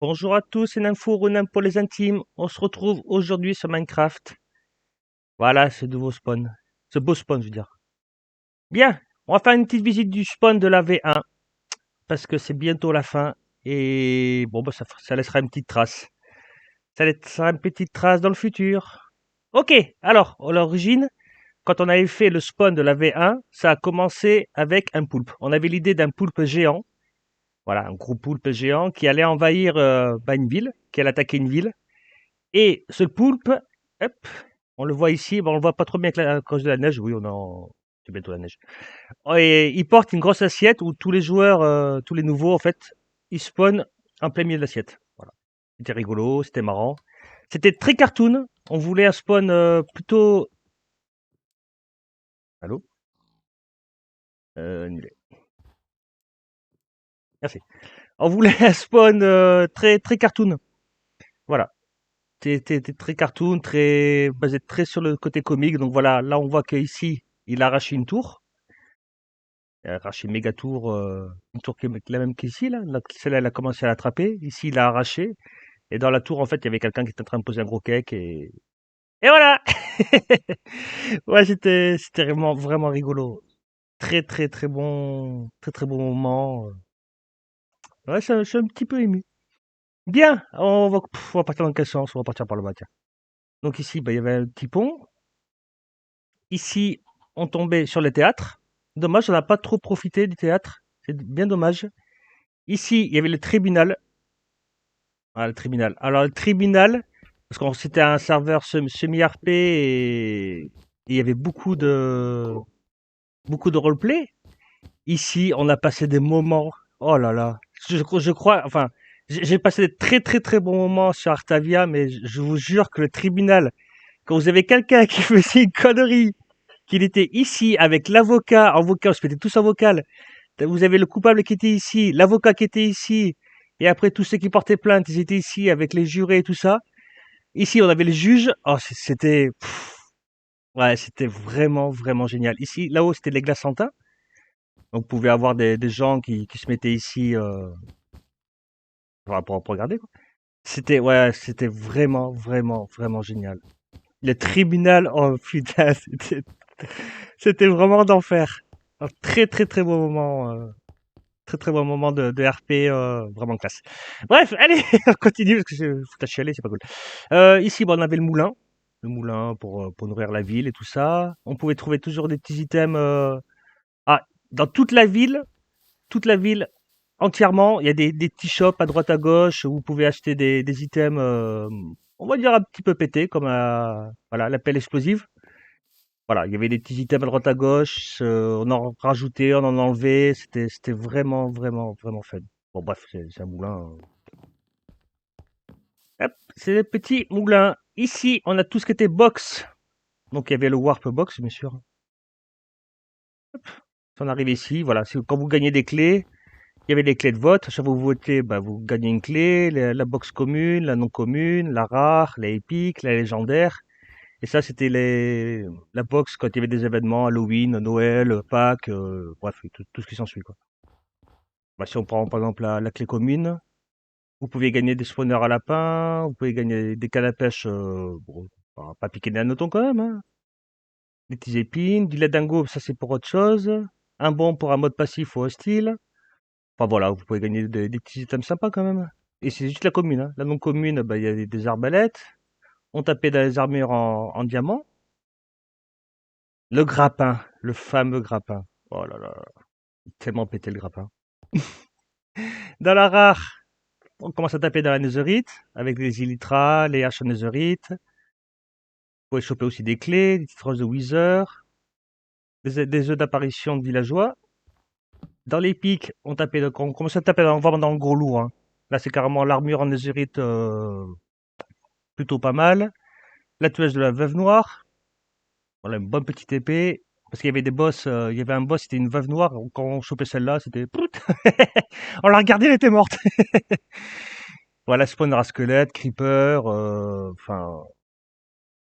Bonjour à tous, c'est Ninfo Ronin pour les intimes. On se retrouve aujourd'hui sur Minecraft. Voilà ce nouveau spawn. Ce beau spawn, je veux dire. Bien, on va faire une petite visite du spawn de la V1 parce que c'est bientôt la fin. Et bon, bah, ça laissera une petite trace. Ça laissera une petite trace dans le futur. Ok, alors, à l'origine, quand on avait fait le spawn de la V1, ça a commencé avec un poulpe. On avait l'idée d'un poulpe géant. Voilà, un gros poulpe géant qui allait envahir une ville, qui allait attaquer une ville. Et ce poulpe, hop, on le voit ici, bon, on le voit pas trop bien à cause de la neige. Oui, c'est bientôt la neige. Oh, et il porte une grosse assiette où tous les joueurs, tous les nouveaux, en fait, ils spawnent en plein milieu de l'assiette. Voilà. C'était rigolo, c'était marrant. C'était très cartoon. On voulait un spawn plutôt. Allô? Annulé. Merci. On voulait un spawn très très cartoon. Voilà. C'était très cartoon, très basé très sur le côté comique. Donc voilà, là on voit qu'ici il a arraché une tour. Il a arraché une méga tour, une tour qui est la même qu'ici, là. Celle-là, elle a commencé à l'attraper. Ici, il a arraché. Et dans la tour, en fait, il y avait quelqu'un qui était en train de poser un gros cake et voilà! Ouais, c'était vraiment, vraiment rigolo. Très, très, très, très bon moment. Ouais, je suis un petit peu ému. Bien! On va partir dans quel sens? On va partir par le bas, tiens. Donc ici, bah, il y avait un petit pont. Ici, on tombait sur le théâtre. Dommage, on n'a pas trop profité du théâtre. C'est bien dommage. Ici, il y avait le tribunal. Ah, le tribunal. Alors, le tribunal, parce qu'on c'était un serveur semi-RP et il y avait beaucoup de roleplay. Ici, on a passé des moments. Oh là là. Je crois, enfin, j'ai passé des très très très bons moments sur Artavia, mais je vous jure que le tribunal, quand vous avez quelqu'un qui faisait une connerie, qu'il était ici avec l'avocat, en vocal, on se mettait tous en vocal. Vous avez le coupable qui était ici, l'avocat qui était ici, et après tous ceux qui portaient plainte, ils étaient ici avec les jurés et tout ça. Ici, on avait le juge. Oh, ouais, c'était vraiment, vraiment génial. Ici, là-haut, c'était les Glaçantins. Donc, vous pouvez avoir des gens qui se mettaient ici pour regarder, quoi. Ouais, c'était vraiment, vraiment, vraiment génial. Le tribunal, oh putain, c'était vraiment d'enfer. Un très, très, très beau moment. Très, très bon moment de RP, vraiment classe. Bref, allez, on continue parce que je fous à chialer, c'est pas cool. Ici, bon, on avait le moulin pour nourrir la ville et tout ça. On pouvait trouver toujours des petits items. Ah, dans toute la ville entièrement, il y a des petits shops à droite à gauche où vous pouvez acheter des items, on va dire un petit peu pétés, comme voilà, la pelle explosive. Voilà, il y avait des petits items à droite à gauche, on en rajoutait, on en enlevait, c'était vraiment, vraiment, vraiment fun. Bon, bref, c'est un moulin. Hop, c'est des petits moulins. Ici, on a tout ce qui était box. Donc, il y avait le Warp Box, bien sûr. On arrive ici, voilà, quand vous gagnez des clés, il y avait des clés de vote. À chaque fois que vous votez, bah, vous gagnez une clé, la box commune, la non commune, la rare, la épique, la légendaire. Et ça, c'était la box quand il y avait des événements, Halloween, Noël, Pâques, bref, tout ce qui s'ensuit, quoi. Bah, si on prend par exemple la clé commune, vous pouvez gagner des spawners à lapin, vous pouvez gagner des cannes à pêche, bon, pas piquer des hannetons quand même, hein. Des petits épines, du lait dingo, ça c'est pour autre chose. Un bon pour un mode passif ou hostile. Enfin voilà, vous pouvez gagner des petits items sympas quand même. Et c'est juste la commune, hein. La non commune, bah, il y a des arbalètes. On tapait dans les armures en diamant. Le grappin, le fameux grappin. Oh là là, tellement pété le grappin. Dans la rare, on commence à taper dans la netherite, avec les elytras, les haches en netherite. Vous pouvez choper aussi des clés, des petites roches de wither, des œufs d'apparition de villageois. Dans les pics, on commence à taper vraiment dans le gros lourd, hein. Là, c'est carrément l'armure en netherite, plutôt pas mal. La tueuse de la veuve noire. Voilà, une bonne petite épée. Parce qu'il y avait des boss, il y avait un boss, c'était une veuve noire. Quand on chopait celle-là, c'était... On l'a regardée, elle était morte. Voilà, spawner à squelette, creeper, enfin...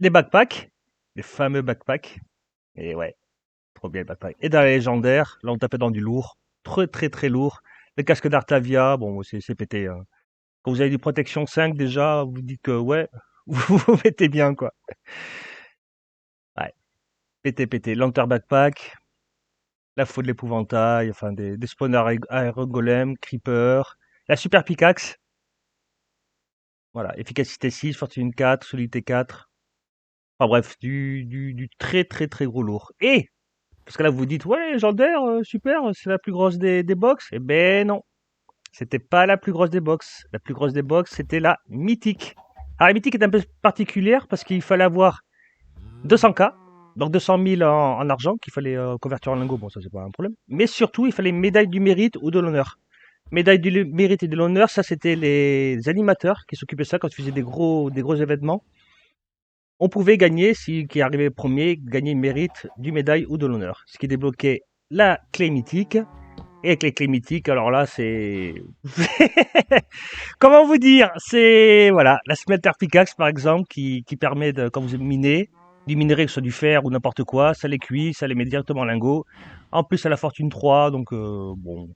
les backpacks. Les fameux backpacks. Et ouais, trop bien les backpacks. Et dans les légendaires, là, on tapait dans du lourd. Très, très, très lourd. Le casque d'Artavia, bon, c'est pété, hein. Quand vous avez du protection 5, déjà, vous dites que ouais, vous vous mettez bien, quoi. Ouais, pété, pété. Lantern backpack, la faute de l'épouvantail, enfin des spawners aérogolem, creeper, la super pickaxe. Voilà, efficacité 6, fortune 4, solidité 4. Enfin bref, du très très très gros lourd. Et, parce que là vous vous dites, ouais, légendaire, super, c'est la plus grosse des box. Eh ben non, c'était pas la plus grosse des box. La plus grosse des box, c'était la mythique. Alors la mythique est un peu particulière parce qu'il fallait avoir 200K, donc 200 000 en argent qu'il fallait convertir en lingots. Bon, ça c'est pas un problème. Mais surtout, il fallait une médaille du mérite ou de l'honneur. Médaille du mérite et de l'honneur, ça c'était les animateurs qui s'occupaient de ça quand ils faisaient des gros événements. On pouvait gagner, si qui arrivait premier, gagner mérite du médaille ou de l'honneur. Ce qui débloquait la clé mythique. Et avec les clés mythiques, alors là, c'est... Comment vous dire? C'est, voilà, la smelter pickaxe, par exemple, qui permet de, quand vous minez, du minerai, que ce soit du fer ou n'importe quoi, ça les cuit, ça les met directement en lingot. En plus, à la fortune 3, donc, bon.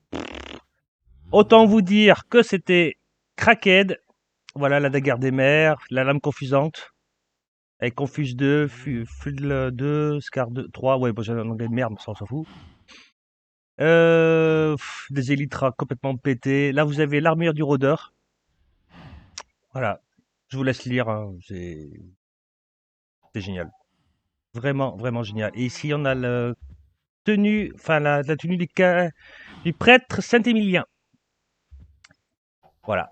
Autant vous dire que c'était cracked. Voilà, la daguerre des mers, la lame confusante. Avec Confuse 2, Fudle 2, Scar 2, 3, ouais, bon, j'ai un anglais de merde, mais ça on s'en fout. Des élytras complètement pétés. Là, vous avez l'armure du rôdeur. Voilà, je vous laisse lire, hein, c'est génial. Vraiment, vraiment génial. Et ici, on a le tenue, enfin, la tenue du prêtre Saint-Émilien. Voilà,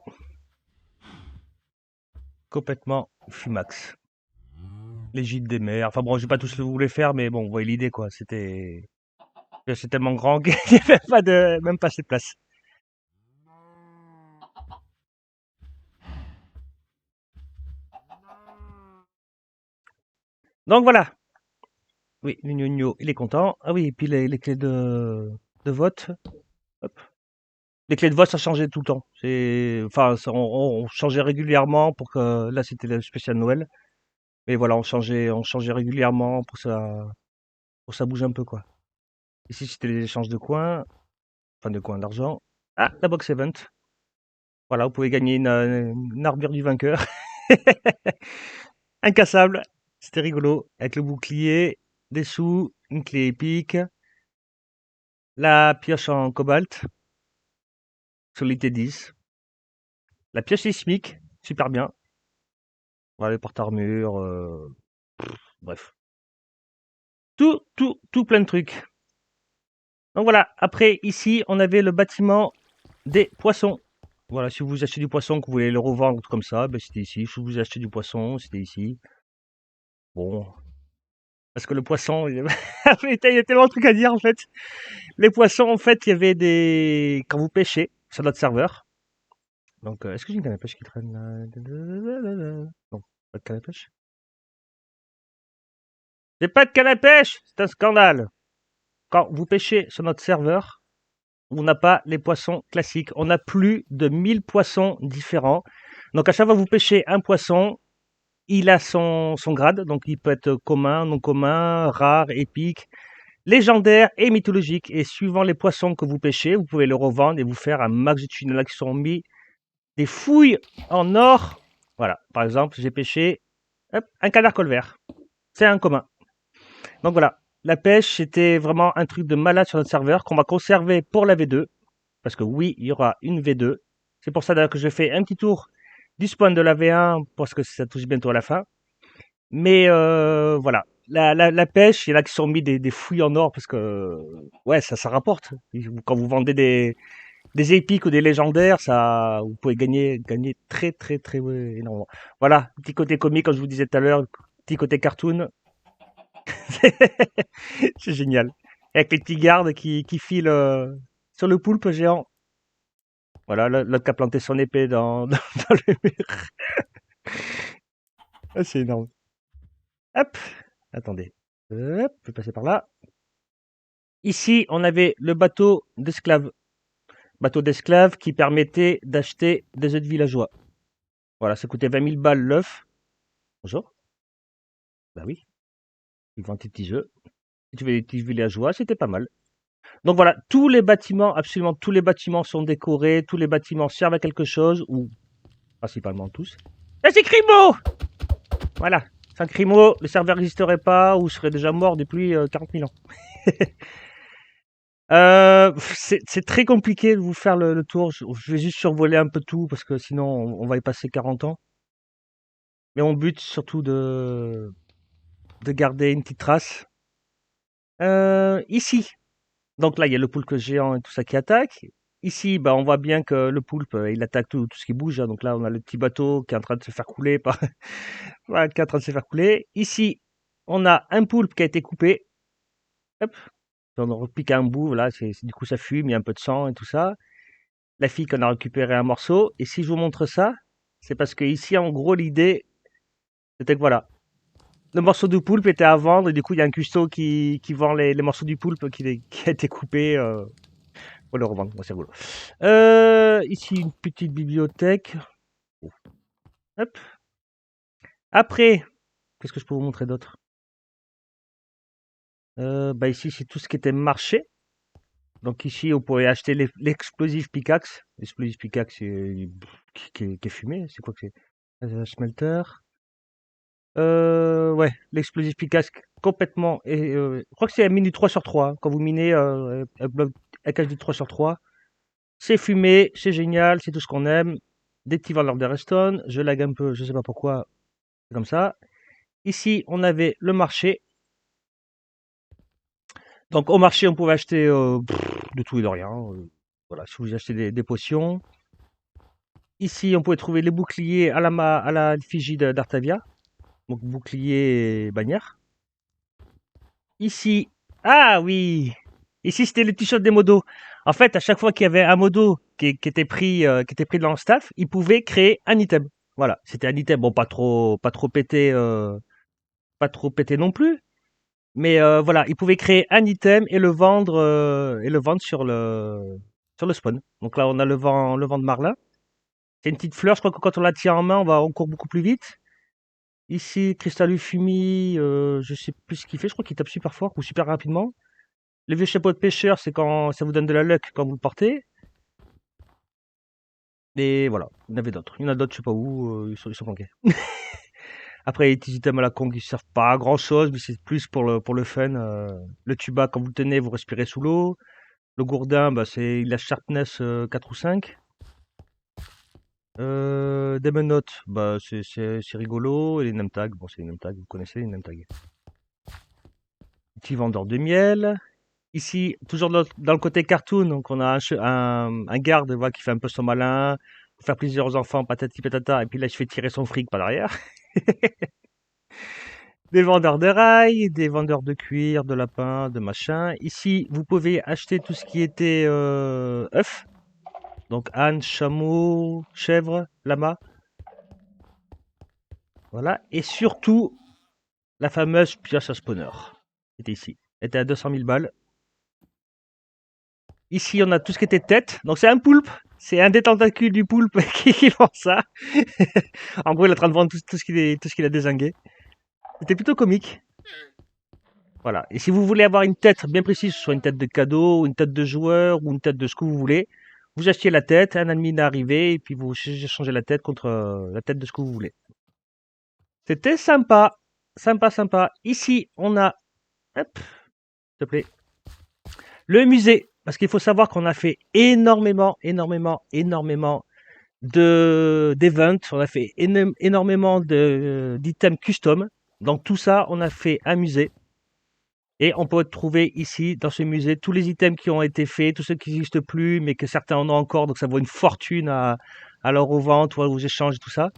complètement fumax. Les gîtes des mers. Enfin bon, je vais pas tous vous voulez faire, mais bon, vous voyez l'idée, quoi. C'est tellement grand qu'il n'y avait même pas assez de place. Donc voilà. Oui, le gnogno, il est content. Ah oui, et puis les clés de vote. Hop. Les clés de vote, ça changeait tout le temps. Enfin, on changeait régulièrement pour que, là, c'était le spécial Noël. Mais voilà, on changeait régulièrement pour que ça bouge un peu, quoi. Ici, c'était les échanges de coins, enfin de coins d'argent. Ah, la box event. Voilà, vous pouvez gagner une armure du vainqueur. Incassable. C'était rigolo. Avec le bouclier, des sous, une clé épique, la pioche en cobalt, solidité 10. La pioche sismique, super bien. Voilà, les porte-armures, bref. Tout plein de trucs. Donc voilà, après, ici, on avait le bâtiment des poissons. Voilà, si vous achetez du poisson, que vous voulez le revendre comme ça, ben c'était ici. Si vous achetez du poisson, c'était ici. Bon, parce que le poisson, il y a tellement de trucs à dire en fait. Les poissons, en fait, il y avait des... Quand vous pêchez sur notre serveur, donc est-ce que j'ai une canne à pêche qui traîne là? Non, pas de canne à pêche. J'ai pas de canne à pêche, c'est un scandale. Quand vous pêchez sur notre serveur, on n'a pas les poissons classiques. On a plus de 1000 poissons différents. Donc à chaque fois que vous pêchez un poisson, il a son grade. Donc il peut être commun, non commun, rare, épique, légendaire et mythologique. Et suivant les poissons que vous pêchez, vous pouvez le revendre et vous faire un max de thunes. Là qui sont mis des fouilles en or. Voilà. Par exemple, j'ai pêché hop, un canard colvert. C'est un commun. Donc voilà. La pêche, c'était vraiment un truc de malade sur notre serveur qu'on va conserver pour la V2. Parce que oui, il y aura une V2. C'est pour ça d'ailleurs que je fais un petit tour du spawn de la V1 parce que ça touche bientôt à la fin. Mais voilà, la pêche, il y en a qui sont mis des fouilles en or parce que ouais, ça rapporte. Quand vous vendez des épiques ou des légendaires, ça, vous pouvez gagner très très très ouais, énormément. Voilà, petit côté comique, comme je vous disais tout à l'heure, petit côté cartoon, c'est génial. Avec les petits gardes qui filent sur le poulpe géant. Voilà, l'autre qui a planté son épée dans le mur. Ah, c'est énorme. Hop, attendez. Hop, je vais passer par là. Ici, on avait le bateau d'esclaves. Bateau d'esclaves qui permettait d'acheter des œufs de villageois. Voilà, ça coûtait 20 000 balles l'œuf. Bonjour. Bah oui, ils vendent tes petits œufs. Si tu veux des petits villageois, c'était pas mal. Donc voilà, tous les bâtiments, absolument tous les bâtiments sont décorés, tous les bâtiments servent à quelque chose, ou principalement tous. Et c'est Crimo! Voilà. Sans Crimo, le serveur n'existerait pas ou serait déjà mort depuis 40 000 ans. C'est très compliqué de vous faire le tour. Je vais juste survoler un peu tout parce que sinon on va y passer 40 ans. Mais mon but surtout de garder une petite trace. Ici, donc là il y a le poulpe géant et tout ça qui attaque. Ici, bah, on voit bien que le poulpe, il attaque tout ce qui bouge, hein. Donc là, on a le petit bateau qui est en train de se faire couler par... voilà, qui est en train de se faire couler. Ici, on a un poulpe qui a été coupé. Hop, on en repique un bout, voilà, du coup ça fume, il y a un peu de sang et tout ça. La fille qu'on a récupéré un morceau. Et si je vous montre ça, c'est parce que ici, en gros, l'idée, c'était que voilà, le morceau de poulpe était à vendre et du coup, il y a un cuistot qui vend les morceaux du poulpe qui a été coupé pour le revendre. Bon, c'est rigolo. Ici, une petite bibliothèque. Hop. Après, qu'est-ce que je peux vous montrer d'autre? Bah ici, c'est tout ce qui était marché. Donc ici, on pourrait acheter l'explosif pickaxe. L'explosif pickaxe qui est fumé. C'est quoi que c'est? Smelter. Ouais, l'explosif pickaxe complètement. Et, je crois que c'est un mini 3 sur 3, hein. Quand vous minez un bloc du 3 sur 3, c'est fumé, c'est génial, c'est tout ce qu'on aime. Des petits vendeurs de redstone. Je lag un peu, je sais pas pourquoi. C'est comme ça. Ici, on avait le marché. Donc au marché, on pouvait acheter de tout et de rien. Voilà, si vous achetez des potions. Ici, on pouvait trouver les boucliers à la effigie d'Artavia. Donc bouclier et bannière. Ici, ah oui, ici c'était les petits shots des modos. En fait, à chaque fois qu'il y avait un modo qui était pris dans le staff, il pouvait créer un item. Voilà, c'était un item, bon pas trop pété non plus, mais voilà, il pouvait créer un item et le vendre sur le spawn. Donc là, on a le vent de Marlin. C'est une petite fleur, je crois que quand on la tient en main, on court beaucoup plus vite. Ici, Cristallufumi, je sais plus ce qu'il fait, je crois qu'il tape super fort ou super rapidement. Le vieux chapeau de pêcheur, c'est quand ça vous donne de la luck quand vous le portez. Et voilà, il y en avait d'autres. Il y en a d'autres, je sais pas où, ils sont planqués. Après, les petits items à la con qui servent pas à grand chose, mais c'est plus pour le fun. Le tuba, quand vous le tenez, vous respirez sous l'eau. Le gourdin, bah, c'est la sharpness 4 ou 5. Demon Note, bah, c'est rigolo. Et les name tags, bon, c'est les name tags, vous connaissez les name tags. Petit vendeur de miel. Ici, toujours dans le côté cartoon, donc on a un garde voilà, qui fait un peu son malin, pour faire plaisir aux enfants, patati patata, et puis là, je fais tirer son fric par derrière. Des vendeurs de rails, des vendeurs de cuir, de lapin, de machin. Ici, vous pouvez acheter tout ce qui était œufs, donc âne, chameau, chèvre, lama, voilà. Et surtout, la fameuse pioche à spawner, qui était ici. Elle était à 200 000 balles. Ici, on a tout ce qui était tête. Donc, c'est un poulpe. C'est un des tentacules du poulpe qui vend ça. En gros, il est en train de vendre tout ce qu'il a dézingué. C'était plutôt comique. Voilà. Et si vous voulez avoir une tête bien précise, soit une tête de cadeau, une tête de joueur ou une tête de ce que vous voulez, vous achetez la tête, un admin est arrivé et puis vous changez la tête contre la tête de ce que vous voulez. C'était sympa. Sympa, sympa. Ici, on a, hop, s'il te plaît, le musée. Parce qu'il faut savoir qu'on a fait énormément d'events, on a fait énormément d'items custom. Donc tout ça, on a fait un musée. Et on peut trouver ici, dans ce musée, tous les items qui ont été faits, tous ceux qui n'existent plus, mais que certains en ont encore, donc ça vaut une fortune à leur revente ou aux échanges et tout ça.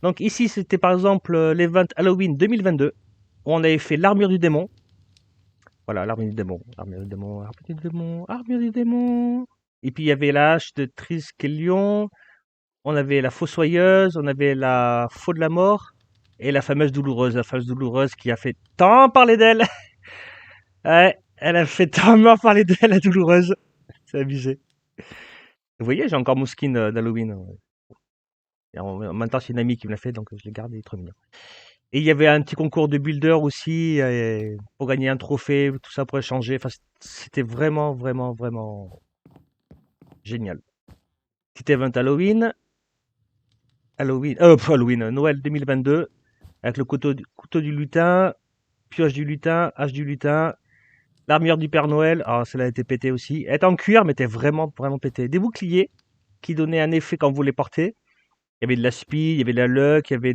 Donc ici, c'était par exemple l'event Halloween 2022, où on avait fait l'armure du démon. Voilà, l'armure du démon, armure du démon, armure du démon, armure du démon. Et puis il y avait la hache de Triskelion, on avait la fossoyeuse, on avait la faux de la mort et la fameuse douloureuse qui a fait tant parler d'elle. Ouais, elle a fait tant parler d'elle, la douloureuse. C'est abusé. Vous voyez, j'ai encore mon skin d'Halloween. Et en même temps, c'est une amie qui me l'a fait, donc je l'ai gardé, il est trop mignon. Et il y avait un petit concours de builder aussi, pour gagner un trophée, tout ça pour échanger. Enfin, c'était vraiment génial. Petit event Halloween. Halloween, Halloween, Noël 2022, avec le couteau du lutin, pioche du lutin, hache du lutin, l'armure du Père Noël. Alors, celle-là a été pétée aussi. Elle était en cuir, mais était vraiment, vraiment pétée. Des boucliers qui donnaient un effet quand vous les portez. Il y avait de la speed, il y avait de la luck, il y avait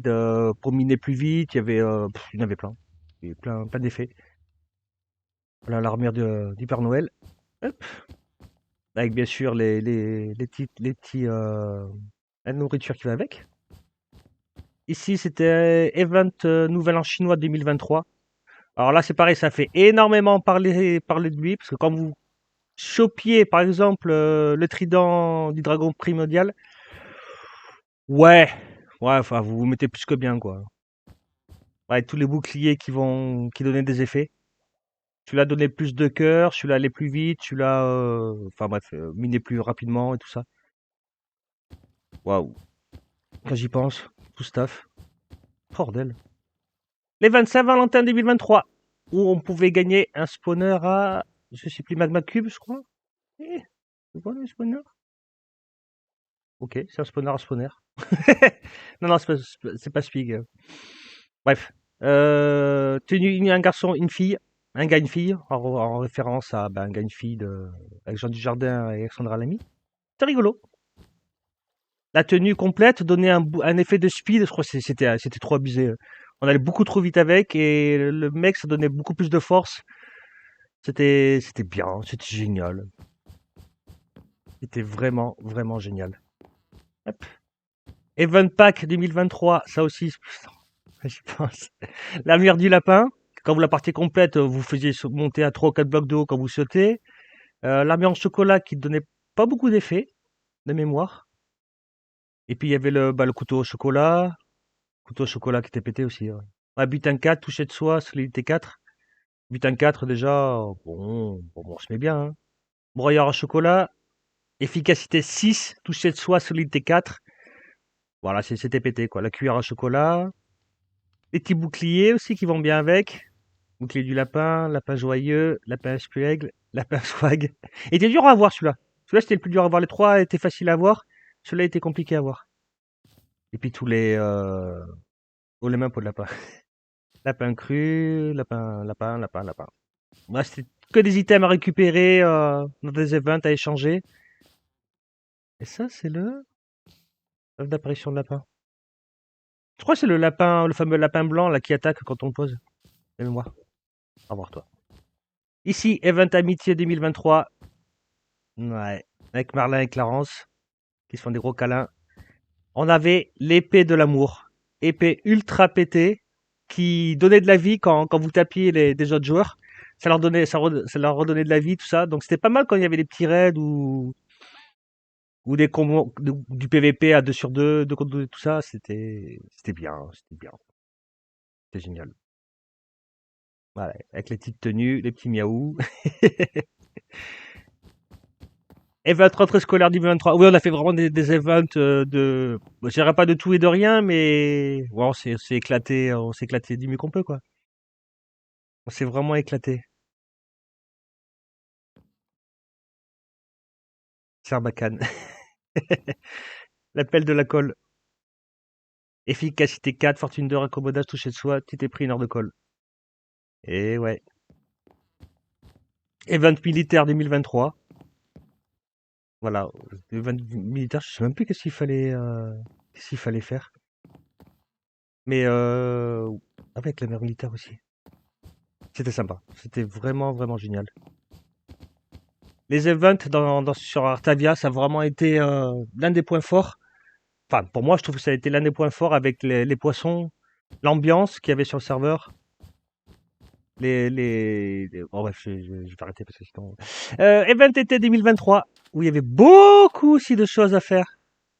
pour miner plus vite, il y en avait plein. Il y avait plein d'effets. Voilà l'armure du Père Noël. Hop. Avec bien sûr la nourriture qui va avec. Ici, c'était Event Nouvel An chinois 2023. Alors là, c'est pareil, ça fait énormément parler de lui, parce que quand vous chopiez, par exemple, le trident du dragon primordial, ouais, ouais, enfin, vous vous mettez plus que bien, quoi. Ouais, tous les boucliers qui donnaient des effets. Celui-là donnait plus de cœur, celui-là allait plus vite, celui-là, enfin bref, minait plus rapidement et tout ça. Waouh, quand j'y pense, tout staff. Bordel. Les 25 Valentin 2023, où on pouvait gagner un spawner à, je sais plus, Magma Cube, je crois. Eh, c'est quoi le spawner? Ok, c'est un spawner. Non, non, c'est pas Spig. Bref. Tenue, un garçon, une fille. Un gars, une fille, en référence à un gars, une fille avec Jean Dujardin et Alexandra Lamy. C'est rigolo. La tenue complète donnait un effet de speed, je crois que c'était trop abusé. On allait beaucoup trop vite avec et le mec, ça donnait beaucoup plus de force. C'était bien, c'était génial. C'était vraiment, vraiment génial. Hop. Event Pack 2023, ça aussi, je pense. L'armure du lapin, quand vous la partiez complète, vous faisiez monter à 3 ou 4 blocs de haut quand vous sautez. L'armure en chocolat qui donnait pas beaucoup d'effets, de mémoire. Et puis il y avait le couteau au chocolat qui était pété aussi. Ouais. Ouais, butin 4, toucher de soi, solidité 4. Butin 4 déjà, bon, on se met bien. Hein. Broyeur à chocolat, efficacité 6, toucher de soi, solidité 4. Voilà, c'était pété quoi. La cuillère à chocolat. Les petits boucliers aussi qui vont bien avec. Bouclier du lapin, lapin joyeux, lapin espiègle, lapin swag. Il était dur à avoir celui-là. Celui-là c'était le plus dur à avoir. Les trois étaient faciles à avoir. Celui-là était compliqué à avoir. Et puis tous les... Oh les mains pour le lapin. Lapin cru, lapin. Ouais, c'était que des items à récupérer dans des events à échanger. Et ça c'est le... œuf d'apparition de lapin. Je crois que c'est le lapin, le fameux lapin blanc là qui attaque quand on le pose. De mémoire. Au revoir toi. Ici, Event Amitié 2023. Ouais. Avec Marlin et Clarence, qui se font des gros câlins. On avait l'épée de l'amour. Épée ultra pétée, qui donnait de la vie quand vous tapiez des autres joueurs. Ça leur redonnait de la vie, tout ça. Donc c'était pas mal quand il y avait des petits raids ou des combos, du PVP à 2 sur 2, 2 contre 2, tout ça. C'était bien, c'était bien. C'était génial. Voilà, avec les petites tenues, les petits miaou. Event rentrée scolaire 2023. Oui, on a fait vraiment des events bon, je dirais pas de tout et de rien, mais ouais, on s'est éclaté du mieux qu'on peut, quoi. On s'est vraiment éclaté. Sarbacane. L'appel de la colle. Efficacité 4, fortune 2, raccommodage, toucher de soi, tu t'es pris une heure de colle. Et ouais. Event militaire 2023. Voilà. Event militaire, je sais même plus qu'est-ce qu'il fallait faire. Mais avec la mer militaire aussi. C'était sympa. C'était vraiment, vraiment génial. Les events sur Artavia, ça a vraiment été l'un des points forts. Enfin, pour moi, je trouve que ça a été l'un des points forts avec les poissons, l'ambiance qu'il y avait sur le serveur. Bon, bref, je vais arrêter parce que sinon. Event été 2023, où il y avait beaucoup aussi de choses à faire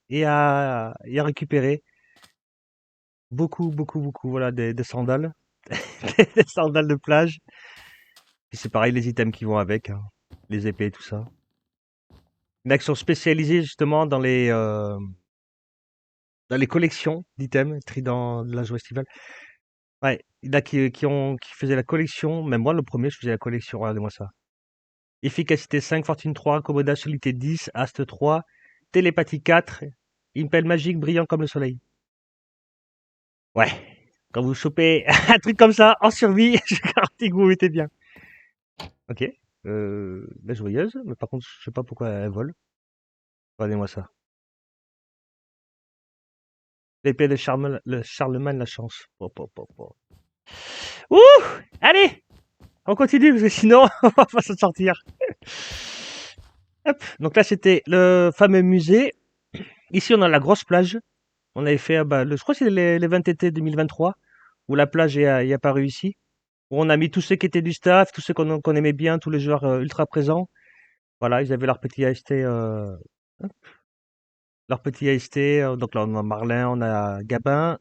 et à récupérer. Beaucoup, beaucoup, beaucoup. Voilà, des sandales. Des sandales de plage. Et c'est pareil, les items qui vont avec, hein. Les épées, tout ça. Il y en a qui sont spécialisés justement dans les collections d'items, Trident de la joie estivale. Ouais, il y en a qui faisaient la collection. Même moi, le premier, je faisais la collection. Regardez-moi ça. Efficacité 5, fortune 3, accommodation solidité 10, Ast 3, télépathie 4, impel magique brillant comme le soleil. Ouais. Quand vous chopez un truc comme ça en survie, je garantis que vous mettez bien. Ok. La joyeuse, mais par contre, je sais pas pourquoi elle vole. Regardez-moi ça. L'épée de Charlemagne, la chance. Pop, pop, pop, pop. Ouh! Allez! On continue, parce que sinon, on va pas s'en sortir. Hop. Donc là, c'était le fameux musée. Ici, on a la grosse plage. On avait fait, bah, je crois que c'est les 20 été 2023, où la plage est apparue ici. Où on a mis tous ceux qui étaient du staff, tous ceux qu'on aimait bien, tous les joueurs ultra présents. Voilà, ils avaient leur petit AST, donc là, on a Marlin, on a Gabin.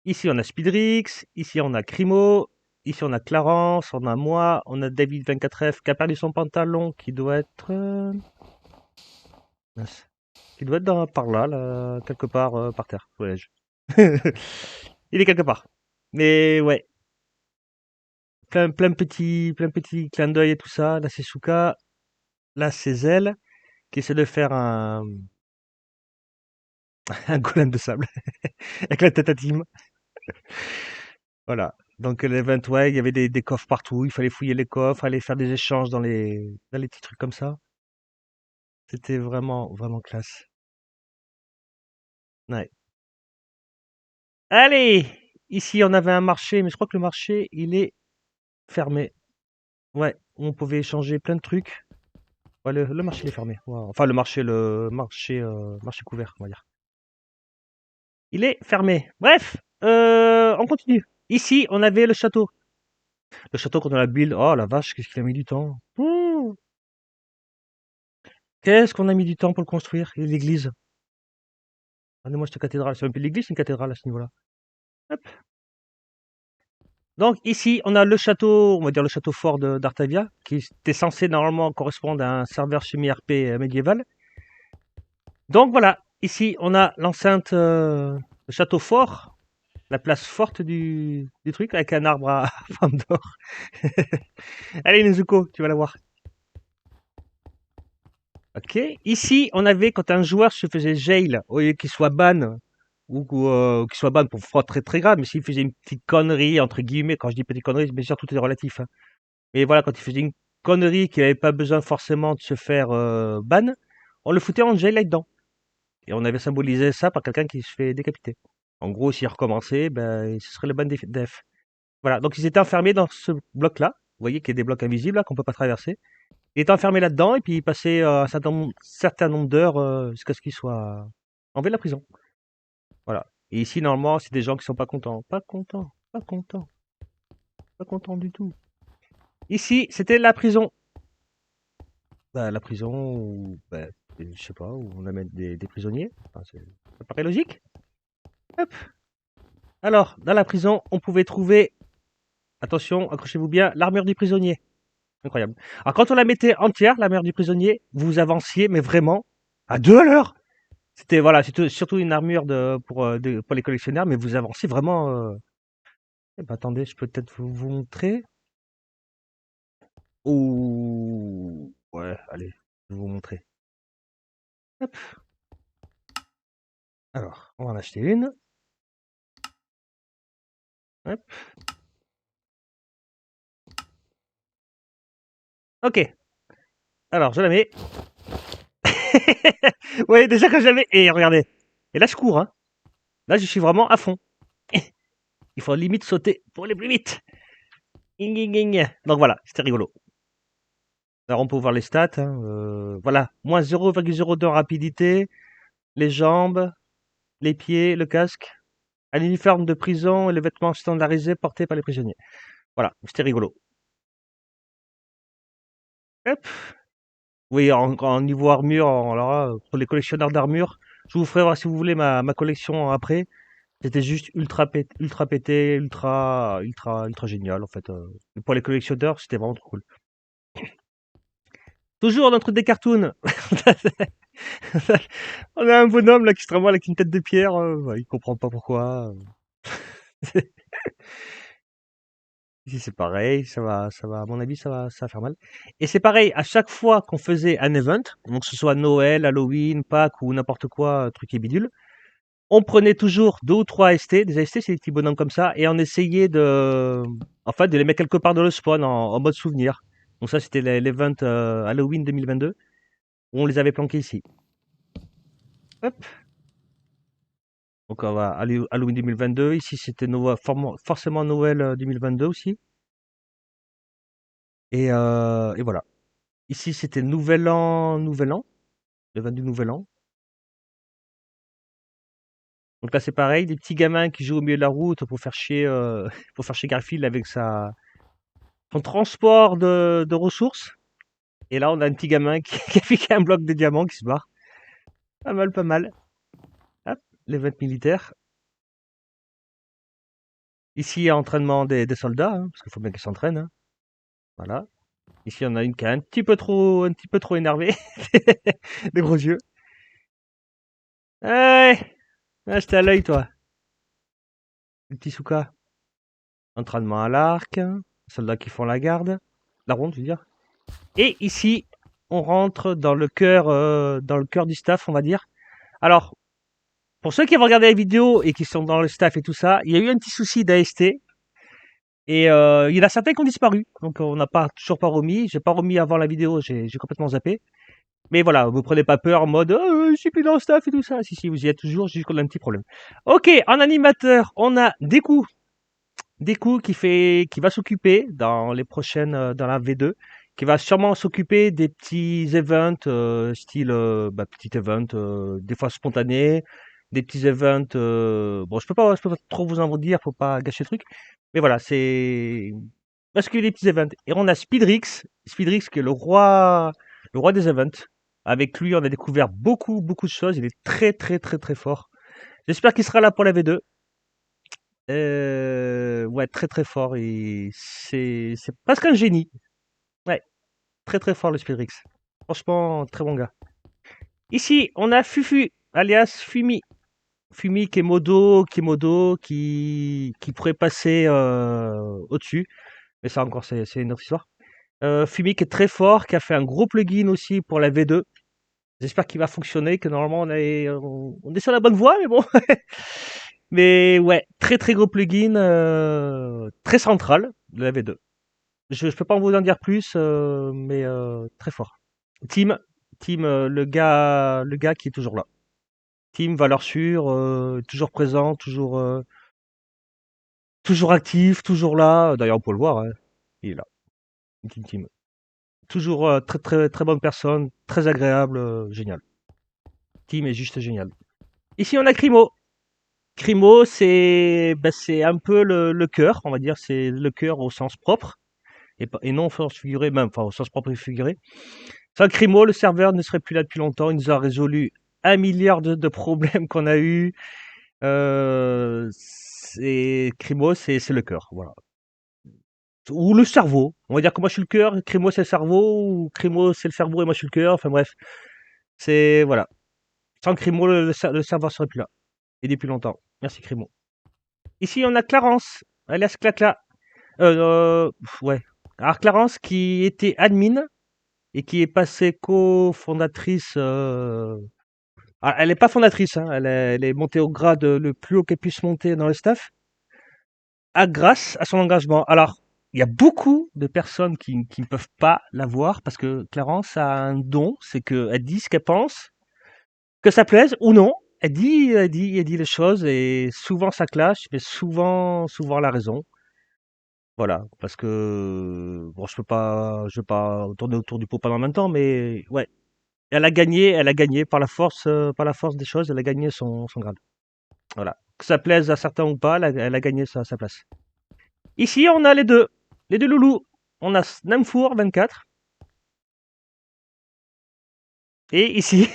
Ici, on a Speedrix. Ici, on a Crimo. Ici, on a Clarence. On a moi. On a David 24F qui a perdu son pantalon, qui doit être, mince. Qui doit être par là, là, quelque part par terre. Ouais, il est quelque part. Mais ouais, plein de petits clins d'œil et tout ça. Là, c'est Souka. Là, c'est Zell qui essaie de faire un golem de sable avec la tête à Tim. Voilà. Donc l'event, ouais, il y avait des coffres partout. Il fallait fouiller les coffres, aller faire des échanges dans les petits trucs comme ça. C'était vraiment, vraiment classe. Ouais. Allez! Ici, on avait un marché, mais je crois que le marché, il est fermé. Ouais, on pouvait échanger plein de trucs. Ouais, le marché, il est fermé. Ouais, enfin, marché couvert, on va dire. Il est fermé. Bref, on continue. Ici, on avait le château. Le château qu'on a la build. Oh la vache, qu'est-ce qu'il a mis du temps. Ouh, qu'est-ce qu'on a mis du temps pour le construire. Et l'église. Regardez-moi cette cathédrale. C'est même plus l'église, c'est une cathédrale à ce niveau-là. Hop. Donc ici, on a le château, on va dire le château fort d'Artavia, qui était censé normalement correspondre à un serveur semi-RP médiéval. Donc voilà, ici, on a l'enceinte, le château fort, la place forte du truc, avec un arbre à femme d'or. Allez, Nezuko, tu vas la voir. Ok. Ici, on avait, quand un joueur se faisait jail, au lieu qu'il soit ban, ou qu'il soit ban pour fraude très très grave, mais s'il faisait une petite connerie, entre guillemets, quand je dis petite connerie, bien sûr, tout est relatif, hein. Mais voilà, quand il faisait une connerie qui n'avait pas besoin forcément de se faire ban, on le foutait en jail là-dedans. Et on avait symbolisé ça par quelqu'un qui se fait décapiter. En gros, s'il recommençait, ben, ce serait le ban def. Voilà, donc ils étaient enfermés dans ce bloc-là. Vous voyez qu'il y a des blocs invisibles là qu'on peut pas traverser. Il était enfermé là-dedans et puis il passait un certain nombre d'heures jusqu'à ce qu'il soit enlevé de la prison. Voilà. Et ici, normalement, c'est des gens qui sont pas contents. Pas contents, pas contents, pas contents du tout. Ici, c'était la prison. Bah, la prison où, bah, je sais pas, où on amène des prisonniers. Enfin, ça paraît logique. Hop. Alors, dans la prison, on pouvait trouver, attention, accrochez-vous bien, l'armure du prisonnier. Incroyable. Alors, quand on la mettait entière, l'armure du prisonnier, vous avanciez, mais vraiment, à 2 à l'heure. C'était, voilà, c'était surtout une armure pour les collectionneurs, mais vous avancez vraiment. Eh ben, attendez, je peux peut-être vous montrer. Ouh, ouais, allez, je vais vous montrer. Hop. Alors, on va en acheter une. Hop. Ok. Alors, je la mets. Ouais, déjà que j'avais. Et regardez. Et là, je cours, hein. Là, je suis vraiment à fond. Il faut limite sauter pour aller plus vite. Ging, ging, ging. Donc voilà, c'était rigolo. Alors, on peut voir les stats, hein. Voilà, moins 0,02 en rapidité, les jambes, les pieds, le casque, un uniforme de prison et les vêtements standardisés portés par les prisonniers. Voilà, c'était rigolo. Hop. Oui, en niveau armure, alors là, pour les collectionneurs d'armure, je vous ferai voir si vous voulez ma collection après. C'était juste ultra pété, ultra génial en fait. Et pour les collectionneurs, c'était vraiment trop cool. Toujours dans le truc des cartoons. On a un bonhomme là qui se travaille avec une tête de pierre. Il comprend pas pourquoi. Ici c'est pareil, à mon avis ça va faire mal. Et c'est pareil, à chaque fois qu'on faisait un event, donc que ce soit Noël, Halloween, Pâques ou n'importe quoi, truc et bidule, On prenait toujours 2 ou 3 AST. Des AST, c'est des petits bonhommes comme ça, et on essayait en fait, de les mettre quelque part dans le spawn en mode souvenir. Donc ça, c'était l'event Halloween 2022, où on les avait planqués ici. Hop. Donc on va Halloween 2022. Ici, c'était forcément Noël 2022 aussi. Et voilà. Ici, c'était Nouvel An, le 22 Nouvel An. Donc là, c'est pareil, des petits gamins qui jouent au milieu de la route pour faire chier, pour faire chier Garfield avec son transport de ressources. Et là, on a un petit gamin qui a piqué un bloc de diamant qui se barre. Pas mal, pas mal. Hop, l'event militaire. Ici, entraînement des soldats, hein, parce qu'il faut bien qu'ils s'entraînent, hein. Voilà. Ici, on a une qui est un petit peu trop énervé. Des gros yeux. Ouais, ah, j'étais à l'œil, toi. Le petit Souka. Entraînement à l'arc. Soldats qui font la garde. La ronde, je veux dire. Et ici, on rentre dans le cœur du staff, on va dire. Alors, pour ceux qui vont regarder la vidéo et qui sont dans le staff et tout ça, il y a eu un petit souci d'AST. Et il y en a certains qui ont disparu. Donc, on n'a toujours pas remis. J'ai pas remis avant la vidéo, j'ai complètement zappé. Mais voilà, vous prenez pas peur en mode je suis plus dans le staff et tout ça. Si, vous y êtes toujours, juste qu'on a un petit problème. Ok, en animateur, on a Deku. Deku qui va s'occuper dans les prochaines, dans la V2, qui va sûrement s'occuper des petits events, style petit event, des fois spontanés, des petits events. Bon, je peux pas trop vous en dire, faut pas gâcher le truc. Mais voilà, c'est parce qu'il y a des petits events. Et on a Speedrix qui est le roi des events. Avec lui, on a découvert beaucoup, beaucoup de choses. Il est très, très, très, très fort. J'espère qu'il sera là pour la V2. Ouais, très, très fort. Et c'est presque un génie. Ouais, très, très fort le Speedrix. Franchement, très bon gars. Ici, on a Fufu, alias Fumi. Fumi qui pourrait passer au-dessus. Mais ça encore, c'est une autre histoire. Fumi qui est très fort, qui a fait un gros plugin aussi pour la V2. J'espère qu'il va fonctionner, que normalement on est sur la bonne voie, mais bon. Mais ouais, très très gros plugin, très central de la V2. Je peux pas vous en dire plus, mais très fort. Team, le gars qui est toujours là. Team, valeur sûre, toujours présent, toujours actif, toujours là. D'ailleurs, on peut le voir, hein, il est là. Team. Toujours très très très bonne personne, très agréable, génial. Team est juste génial. Ici, on a Crimo. Crimo, c'est un peu le cœur, on va dire, c'est le cœur au sens propre, et non au sens figuré, même, enfin au sens propre et figuré. Sans Crimo, le serveur ne serait plus là depuis longtemps, il nous a résolu un milliard de problèmes qu'on a eu. Crimo, c'est le cœur, voilà. Ou le cerveau. On va dire que moi je suis le cœur, Crimo c'est le cerveau, ou Crimo c'est le cerveau et moi je suis le cœur, enfin bref. C'est, voilà. Sans Crimo, le serveur serait plus là. Et depuis longtemps. Merci Crimo. Ici, on a Clarence, alias Clacla. Ouais. Alors Clarence qui était admin et qui est passée cofondatrice. Elle n'est pas fondatrice, hein, elle est montée au grade le plus haut qu'elle puisse monter dans le staff, grâce à son engagement. Alors, il y a beaucoup de personnes qui ne peuvent pas la voir parce que Clarence a un don, c'est qu'elle dit ce qu'elle pense, que ça plaise ou non. Elle dit les choses et souvent ça clash, mais souvent elle a raison. Voilà, parce que bon, je vais pas tourner autour du pot pendant même temps, mais ouais, elle a gagné par la force des choses, elle a gagné son grade. Voilà, que ça plaise à certains ou pas, elle a gagné sa place. Ici, on a les deux loulous. On a Namfour 24 et ici,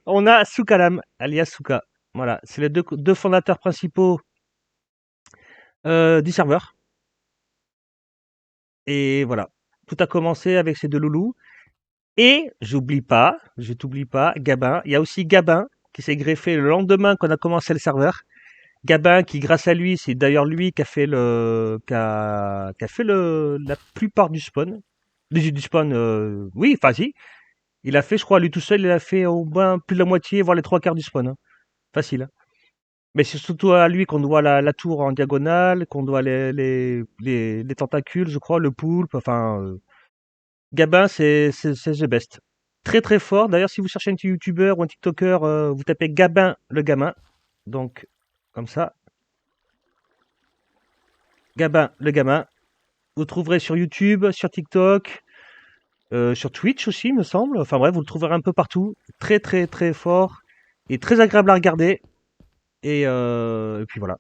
on a Soukalam, alias Souka. Voilà, c'est les deux fondateurs principaux du serveur. Et voilà, tout a commencé avec ces deux loulous. Et je t'oublie pas, Gabin. Il y a aussi Gabin qui s'est greffé le lendemain qu'on a commencé le serveur. Gabin qui, grâce à lui, c'est d'ailleurs lui qui a fait qui a fait la plupart du spawn. Du spawn, oui, enfin si. Il a fait, je crois, lui tout seul, il a fait au moins plus de la moitié, voire les trois quarts du spawn, hein. Facile, hein. Mais c'est surtout à lui qu'on doit la tour en diagonale, qu'on doit les tentacules, je crois, le poulpe, enfin, Gabin, c'est the best. Très très fort. D'ailleurs, si vous cherchez un petit youtubeur ou un tiktoker, vous tapez Gabin le gamin. Donc, comme ça, Gabin le gamin. Vous le trouverez sur YouTube, sur TikTok, sur Twitch aussi, me semble. Enfin bref, vous le trouverez un peu partout. Très très très fort et très agréable à regarder. Et puis voilà.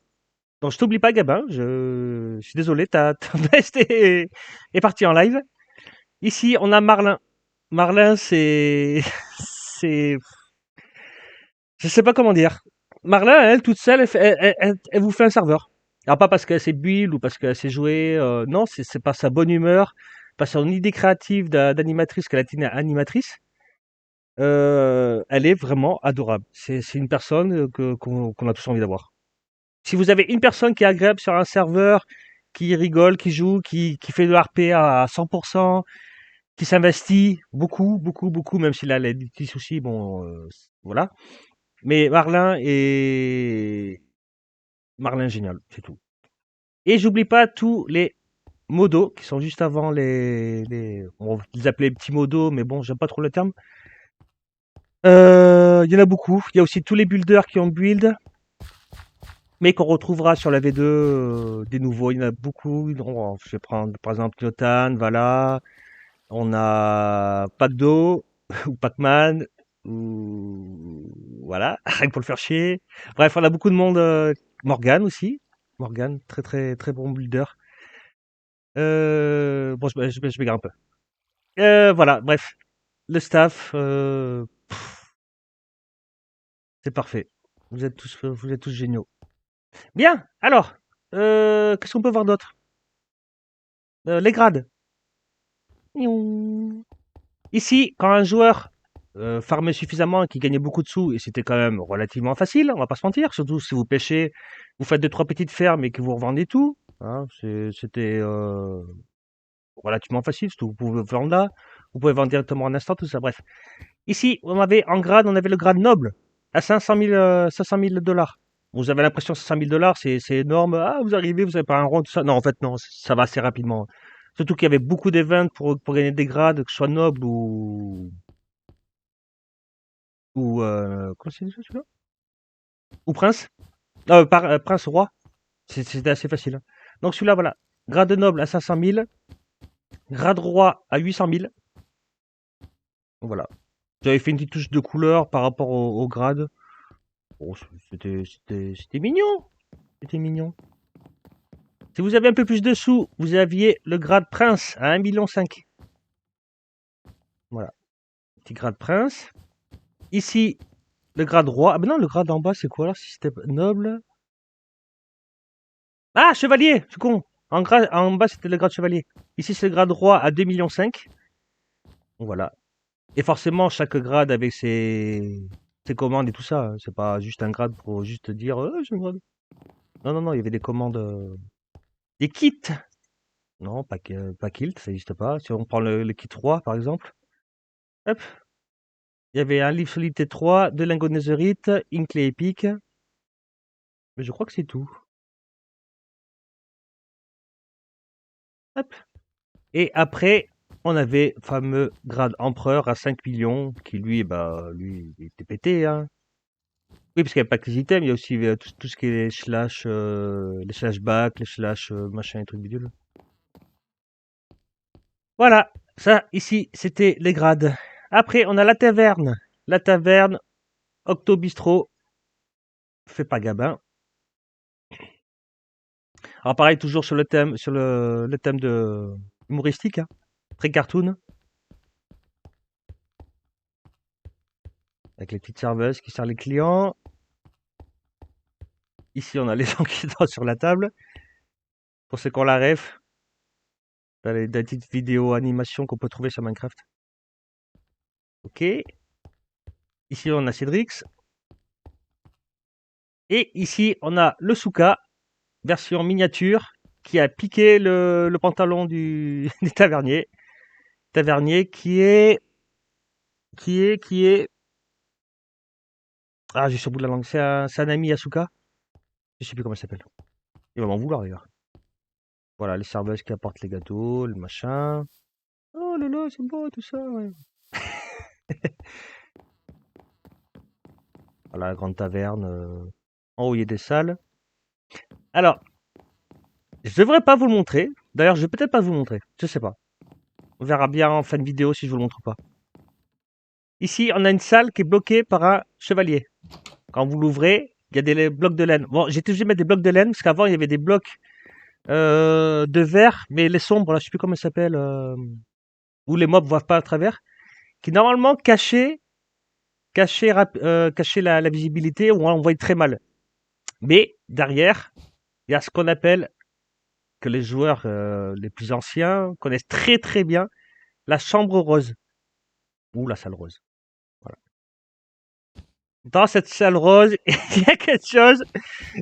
Donc je t'oublie pas, Gabin. Je suis désolé, ta veste est partie en live. Ici, on a Marlin. Marlin, c'est c'est je sais pas comment dire. Marlin, elle, toute seule, elle vous fait un serveur. Alors pas parce qu'elle sait build ou parce qu'elle sait jouer, non, c'est par sa bonne humeur, par son idée créative d'animatrice qu'elle a été animatrice. Elle est vraiment adorable. C'est une personne qu'on a tous envie d'avoir. Si vous avez une personne qui est agréable sur un serveur, qui rigole, qui joue, qui fait de l'RP à 100%, qui s'investit beaucoup, beaucoup, beaucoup, même s'il a des petits soucis, bon, voilà. Mais Marlin génial, c'est tout. Et j'oublie pas tous les modos qui sont juste avant on les appelait petits modos, mais bon, j'aime pas trop le terme. Il y en a beaucoup. Il y a aussi tous les builders qui ont build, mais qu'on retrouvera sur la V2 des nouveaux. Il y en a beaucoup. Je vais prendre par exemple Yotan, voilà. On a Pacdo ou Pac-Man ou voilà, rien que pour le faire chier. Bref, on a beaucoup de monde. Morgan aussi. Morgan, très très très bon builder. Bon, je m'égare un peu. Voilà, bref, le staff, c'est parfait. Vous êtes tous géniaux. Bien, alors, qu'est-ce qu'on peut voir d'autre? Les grades. Miaou. Ici, quand un joueur farmait suffisamment et qu'il gagnait beaucoup de sous, et c'était quand même relativement facile, on va pas se mentir, surtout si vous pêchez, vous faites deux trois petites fermes et que vous revendez tout, hein, c'était relativement facile, surtout vous pouvez vendre là, vous pouvez vendre directement en instant, tout ça, bref. Ici, on avait le grade noble à 500 000 dollars. Vous avez l'impression que 500 000 dollars, c'est énorme. Ah, vous arrivez, vous avez pas un rond, tout ça. Non, en fait, non, ça va assez rapidement. Surtout qu'il y avait beaucoup d'événements pour gagner des grades, que ce soit noble comment c'est déjà celui-là? Ou prince. Prince roi. C'était assez facile, hein. Donc celui-là, voilà. Grade noble à 500 000. Grade roi à 800 000. Voilà. J'avais fait une petite touche de couleur par rapport au grade. Bon, c'était mignon. C'était mignon. Si vous avez un peu plus de sous, vous aviez le grade prince à 1,5 million. Voilà. Petit grade prince. Ici, le grade roi. Ah ben non, le grade en bas, c'est quoi alors si c'était noble? Ah, chevalier, je suis con. En bas, c'était le grade chevalier. Ici, c'est le grade roi à 2,5 millions. Voilà. Et forcément, chaque grade avec ses commandes et tout ça, hein. C'est pas juste un grade pour juste dire j'ai un grade. Non, non, non, il y avait des commandes. Des kits. Non, pas kilt, ça n'existe pas. Si on prend le kit roi, par exemple. Hop. Il y avait un livre solitaire 3, 2 lingots de netherite, une clé épique. Mais je crois que c'est tout. Hop. Et après, on avait le fameux grade empereur à 5 millions, qui lui, bah, lui, il était pété, hein. Oui, parce qu'il n'y a pas que les items, il y a aussi tout ce qui est les slash back, les slash machin et trucs bidules. Voilà, ça ici, c'était les grades. Après, on a la taverne. La taverne, Octo Bistro, fait pas Gabin. Alors pareil, toujours sur le thème de humoristique, hein, très cartoon, avec les petites serveuses qui servent les clients. Ici, on a les gens qui dansent sur la table. Pour ceux qui ont la ref, t'as des petites vidéos animations qu'on peut trouver sur Minecraft. Ok. Ici, on a Cédrix. Et ici, on a le Souka, version miniature, qui a piqué le pantalon du tavernier. Tavernier qui est... Ah, j'ai sur le bout de la langue. C'est un ami Asuka. Je sais plus comment il s'appelle. Il va m'en vouloir d'ailleurs. Voilà, les serveuses qui apportent les gâteaux, le machin. Oh là là, c'est beau tout ça, ouais. Voilà, la grande taverne. En haut, il y a des salles. Alors, je devrais pas vous le montrer. D'ailleurs, je vais peut-être pas vous le montrer. Je sais pas. On verra bien en fin de vidéo si je vous le montre ou pas. Ici, on a une salle qui est bloquée par un chevalier. Quand vous l'ouvrez, il y a des blocs de laine. Bon, j'ai été obligé de mettre des blocs de laine parce qu'avant, il y avait des blocs de verre, mais les sombres, là, je sais plus comment ça s'appelle, où les mobs voient pas à travers, qui normalement cachaient la visibilité ou on voyait très mal. Mais derrière, il y a ce qu'on appelle, que les joueurs les plus anciens connaissent très très bien, la chambre rose ou la salle rose. Voilà. Dans cette salle rose, il y a quelque chose,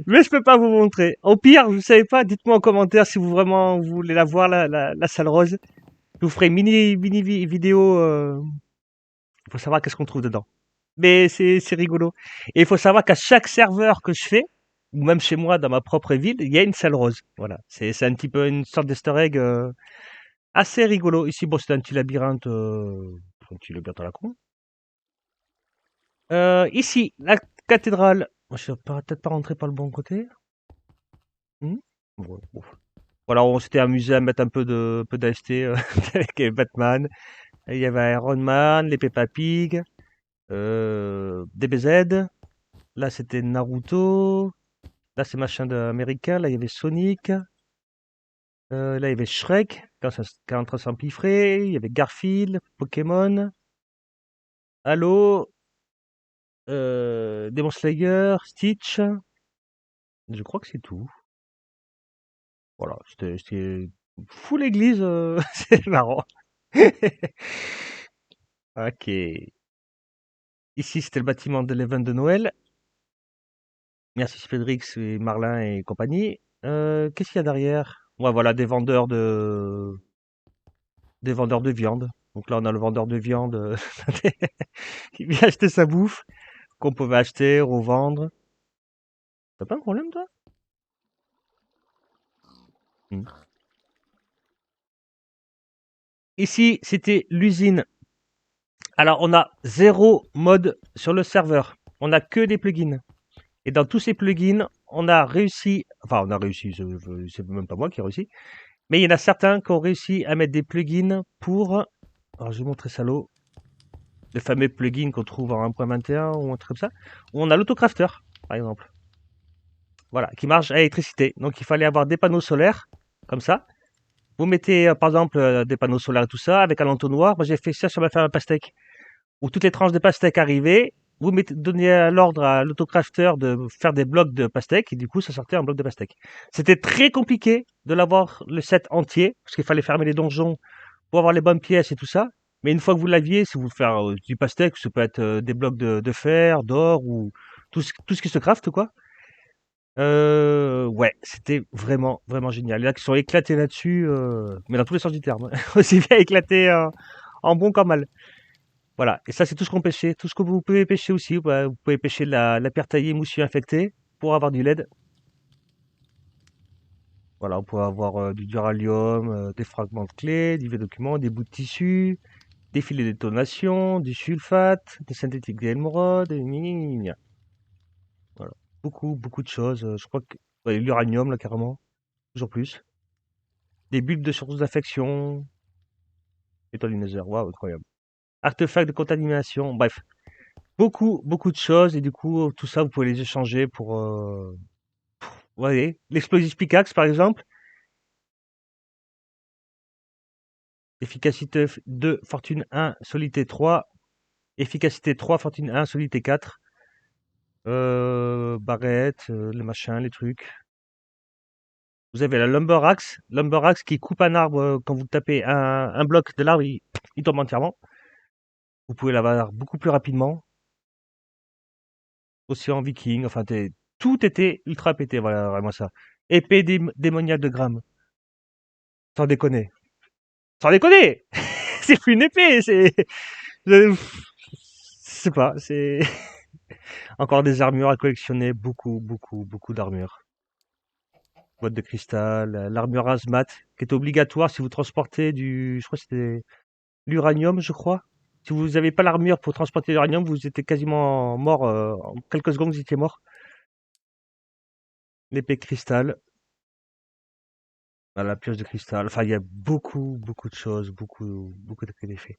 mais je peux pas vous montrer. Au pire, vous savez pas, dites-moi en commentaire si vous vraiment vous voulez la voir, la salle rose. Je vous ferai une mini vidéo pour savoir qu'est-ce qu'on trouve dedans. Mais c'est rigolo. Et il faut savoir qu'à chaque serveur que je fais, ou même chez moi dans ma propre ville, il y a une salle rose. Voilà, c'est un petit peu une sorte d'easter egg assez rigolo. Ici, bon, c'est un petit labyrinthe à la con. Ici, la cathédrale. Je vais peut-être pas rentrer par le bon côté. Hmm. Bon. Voilà, on s'était amusé à mettre un peu d'AST avec Batman. Il y avait Iron Man, les Peppa Pig, DBZ. Là, c'était Naruto. Là, c'est machin américain. Là, il y avait Sonic. Là, il y avait Shrek, quand est en train de s'empiffrer. Il y avait Garfield, Pokémon. Halo, Demon Slayer, Stitch. Je crois que c'est tout. Voilà, c'était full église. C'est marrant. Ok. Ici, c'était le bâtiment de l'event de Noël. Merci Frédéric et Marlin et compagnie. Qu'est-ce qu'il y a derrière? Ouais, voilà, des vendeurs de viande. Donc là, on a le vendeur de viande qui vient acheter sa bouffe, qu'on pouvait acheter, revendre. T'as pas un problème, toi? Hmm. Ici, c'était l'usine. Alors, on a 0 mode sur le serveur. On a que des plugins. Et dans tous ces plugins, on a réussi, c'est même pas moi qui ai réussi, mais il y en a certains qui ont réussi à mettre des plugins pour, alors je vais vous montrer ça l'eau, le fameux plugin qu'on trouve en 1.21 ou un truc comme ça, où on a l'autocrafter, par exemple. Voilà, qui marche à l'électricité. Donc il fallait avoir des panneaux solaires, comme ça. Vous mettez par exemple des panneaux solaires et tout ça, avec un entonnoir. Moi j'ai fait ça sur ma ferme à pastèque, où toutes les tranches de pastèque arrivaient. Donnez l'ordre à l'autocrafter de faire des blocs de pastèque, et du coup ça sortait un bloc de pastèque. C'était très compliqué de l'avoir le set entier, parce qu'il fallait fermer les donjons pour avoir les bonnes pièces et tout ça. Mais une fois que vous l'aviez, si vous voulez faire du pastèque, ça peut être des blocs de fer, d'or, ou tout ce qui se crafte, quoi. Ouais, c'était vraiment, vraiment génial. Il y en a qui sont éclatés là-dessus, mais dans tous les sens du terme. Aussi bien éclatés en bon qu'en mal. Voilà. Et ça, c'est tout ce qu'on pêchait. Tout ce que vous pouvez pêcher aussi. Bah, vous pouvez pêcher de la pierre taillée moussue infectée pour avoir du LED. Voilà, on peut avoir du duralium, des fragments de clés, des vieux documents, des bouts de tissu, des filets de détonation, du sulfate, des synthétiques d'émeraude, voilà. Beaucoup, beaucoup de choses. Je crois que ouais, l'uranium, là, carrément. Toujours plus. Des bulbes de source d'infection. Étoile du Nether. Waouh, incroyable. Artefacts de contamination. Bref. Beaucoup, beaucoup de choses. Et du coup, tout ça, vous pouvez les échanger pour... Vous voyez, l'explosif pickaxe, par exemple. Efficacité 2, fortune 1, solidité 3. Efficacité 3, fortune 1, solidité 4. Barrette, les machins, les trucs. Vous avez la lumber axe. Lumber axe qui coupe un arbre quand vous tapez un bloc de l'arbre, il tombe entièrement. Vous pouvez l'avoir beaucoup plus rapidement. Océan Viking, enfin, tout était ultra pété, voilà, vraiment ça. Épée démoniaque de Gram. Sans déconner. Sans déconner! C'est plus une épée, je sais pas, c'est encore des armures à collectionner, beaucoup, beaucoup, beaucoup d'armures. boîte de cristal, l'armure hazmat, qui est obligatoire si vous transportez je crois que c'était l'uranium, je crois. Si vous n'avez pas l'armure pour transporter l'uranium, vous étiez quasiment mort, en quelques secondes, vous étiez mort. L'épée de cristal, la pioche de cristal. Enfin, il y a beaucoup, beaucoup de choses, beaucoup, beaucoup d'effets.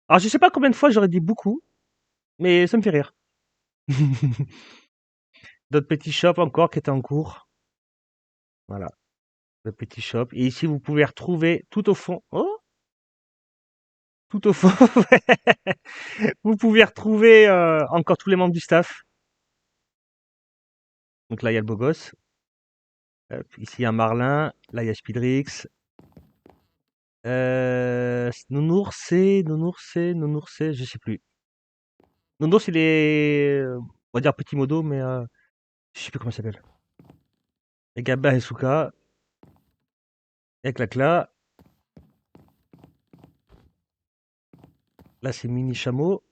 Alors, je sais pas combien de fois j'aurais dit beaucoup, mais ça me fait rire. D'autres petits shops encore qui étaient en cours. Voilà, le petit shop. Et ici, vous pouvez retrouver tout au fond. Oh, tout au fond. Vous pouvez retrouver encore tous les membres du staff. Donc là, il y a le beau gosse. Hop, ici, il y a Marlin. Là, il y a Speedrix. Nounours, je sais plus. Nounours, il est, on va dire petit modo, mais je sais plus comment il s'appelle. Et Gabba et Souka. Et Clacla. Là, c'est Mini Chameau.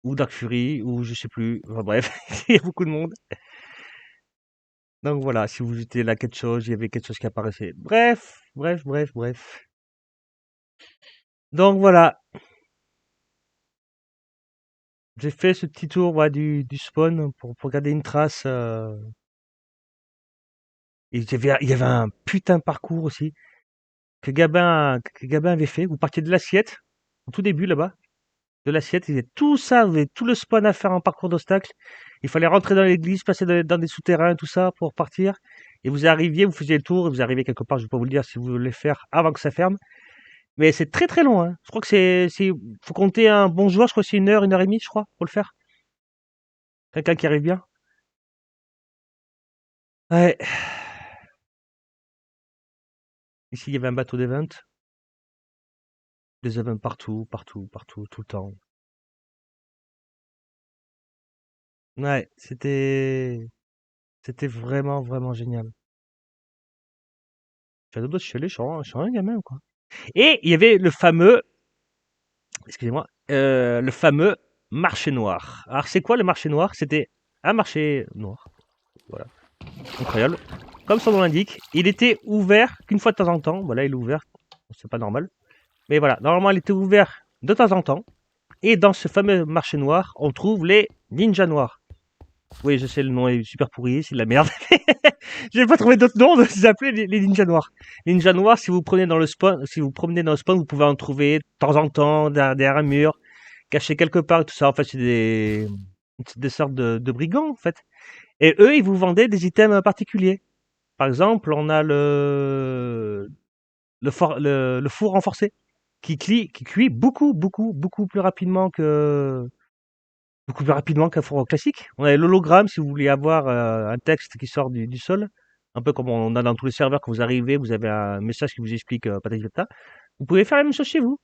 Ou Dark Fury, ou je sais plus. Enfin bref, il y a beaucoup de monde. Donc voilà, si vous étiez là quelque chose, il y avait quelque chose qui apparaissait. Bref. Donc voilà, j'ai fait ce petit tour voilà, du spawn pour garder une trace. Et il y avait un putain de parcours aussi que Gabin avait fait. Vous partiez de l'assiette, au tout début là-bas, de l'assiette, il y avait tout ça, vous avez tout le spawn à faire en parcours d'obstacles. Il fallait rentrer dans l'église, passer dans des souterrains, tout ça pour partir. Et vous arriviez, vous faisiez le tour, et vous arriviez quelque part, je ne vais pas vous le dire si vous voulez le faire avant que ça ferme. Mais c'est très très long, hein. Je crois que faut compter un bon joueur, je crois que c'est une heure et demie, je crois, pour le faire. Quelqu'un qui arrive bien. Ouais. Ici, il y avait un bateau d'event. Des events partout, tout le temps. Ouais, c'était vraiment, vraiment génial. Shadow Dot, je suis un gamin, quoi. Et il y avait excusez-moi, le fameux marché noir. Alors, c'est quoi le marché noir? C'était un marché noir. Voilà. Incroyable. Comme son nom l'indique, il était ouvert qu'une fois de temps en temps. Voilà, il est ouvert. C'est pas normal. Mais voilà, normalement, il était ouvert de temps en temps. Et dans ce fameux marché noir, on trouve les ninjas noirs. Oui, je sais, le nom est super pourri, c'est de la merde. J'ai pas trouvé d'autres noms, donc ils appelaient les ninjas noirs. Les ninjas noirs, si vous prenez dans le spawn, si vous promenez dans le spawn, vous pouvez en trouver de temps en temps derrière un mur, cachés quelque part, tout ça. En fait, c'est des sortes de brigands, en fait. Et eux, ils vous vendaient des items particuliers. Par exemple, on a le four renforcé qui cuit beaucoup plus rapidement qu'un four classique. On a l'hologramme si vous voulez avoir un texte qui sort du sol, un peu comme on a dans tous les serveurs quand vous arrivez, vous avez un message qui vous explique patati patata. Vous pouvez faire la même chose chez vous.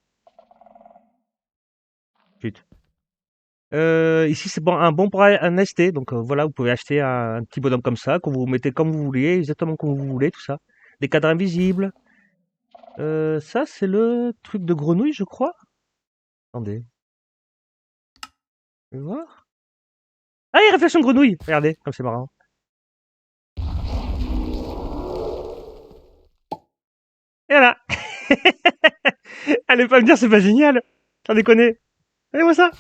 Chut. Ici, c'est bon, un bon pour un ST. Donc voilà, vous pouvez acheter un petit bonhomme comme ça, que vous mettez comme vous voulez, exactement comme vous voulez, tout ça. Des cadres invisibles. Ça, c'est le truc de grenouille, je crois. Attendez, je vais voir. Ah, il y a réflexion de grenouille. Regardez, comme c'est marrant. Et voilà. Allez pas me dire c'est pas génial. T'en déconner. Allez-moi ça.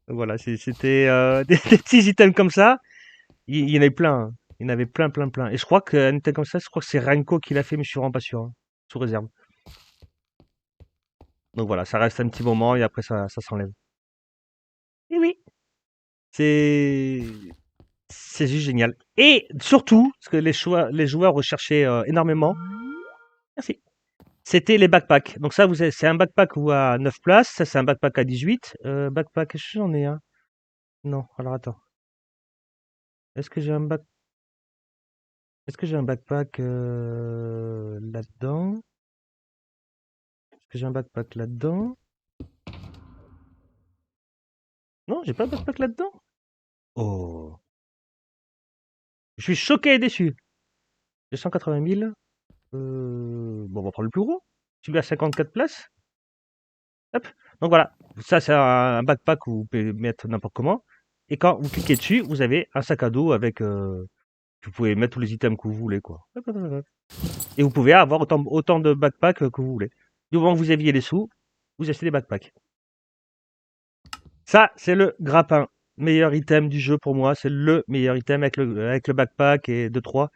Voilà, c'était des petits items comme ça. Il y en avait plein, hein. Il y en avait plein. Et je crois qu'un item comme ça, je crois que c'est Renko qui l'a fait, mais je suis vraiment pas sûr, hein. Sous réserve. Donc voilà, ça reste un petit moment et après ça s'enlève. Et oui, c'est c'est juste génial. Et surtout, ce que les joueurs recherchaient énormément, merci, c'était les backpacks. Donc ça, c'est un backpack où à 9 places, ça c'est un backpack à 18. Backpack, est-ce que j'en ai un? Non, alors attends. Est-ce que j'ai un back... Est-ce que j'ai un backpack là-dedans? Est-ce que j'ai un backpack là-dedans? Non, j'ai pas de backpack là-dedans. Oh, je suis choqué et déçu. J'ai 180 000. Bon, on va prendre le plus gros. Celui à 54 places. Hop. Donc voilà, ça c'est un backpack où vous pouvez mettre n'importe comment. Et quand vous cliquez dessus, vous avez un sac à dos avec Vous pouvez mettre tous les items que vous voulez, quoi. Hop, hop, hop, hop. Et vous pouvez avoir autant de backpacks que vous voulez. Du moment que vous aviez les sous, vous achetez des backpacks. Ça, c'est le grappin. Meilleur item du jeu pour moi. C'est le meilleur item avec le backpack et 2-3.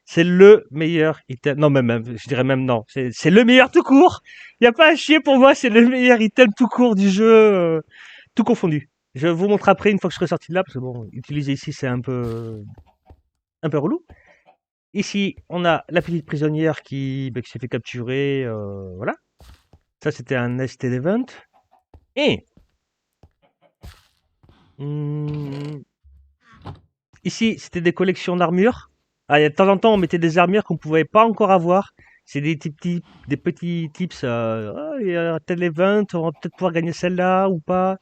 C'est le meilleur item. Non, même, je dirais même non. C'est le meilleur tout court. Il n'y a pas à chier pour moi. C'est le meilleur item tout court du jeu, tout confondu. Je vous montre après une fois que je serai sorti de là, parce que bon, utiliser ici c'est un peu relou. Ici, on a la petite prisonnière qui s'est fait capturer. Voilà. Ça, c'était un nested event. Et hum, ici, c'était des collections d'armures. Ah, de temps en temps, on mettait des armures qu'on pouvait pas encore avoir. C'est des petits tips. Ah, il y a tel event, on va peut-être pouvoir gagner celle-là ou pas.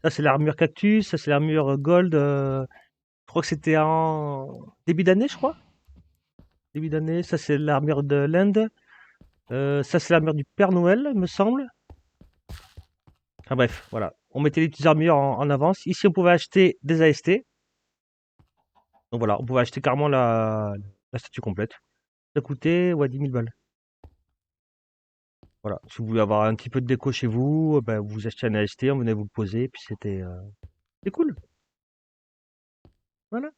Ça, c'est l'armure cactus. Ça, c'est l'armure gold. Je crois que c'était en début d'année, je crois. Début d'année. Ça, c'est l'armure de l'Inde. Ça, c'est l'armure du Père Noël, il me semble. Enfin bref, voilà. On mettait les petites armures en avance. Ici, on pouvait acheter des AST. Donc voilà, on pouvait acheter carrément la statue complète. Ça coûtait ouais, 10 000 balles. Voilà. Si vous voulez avoir un petit peu de déco chez vous, ben, vous achetez un AST, on venait vous le poser, puis c'était cool. Voilà.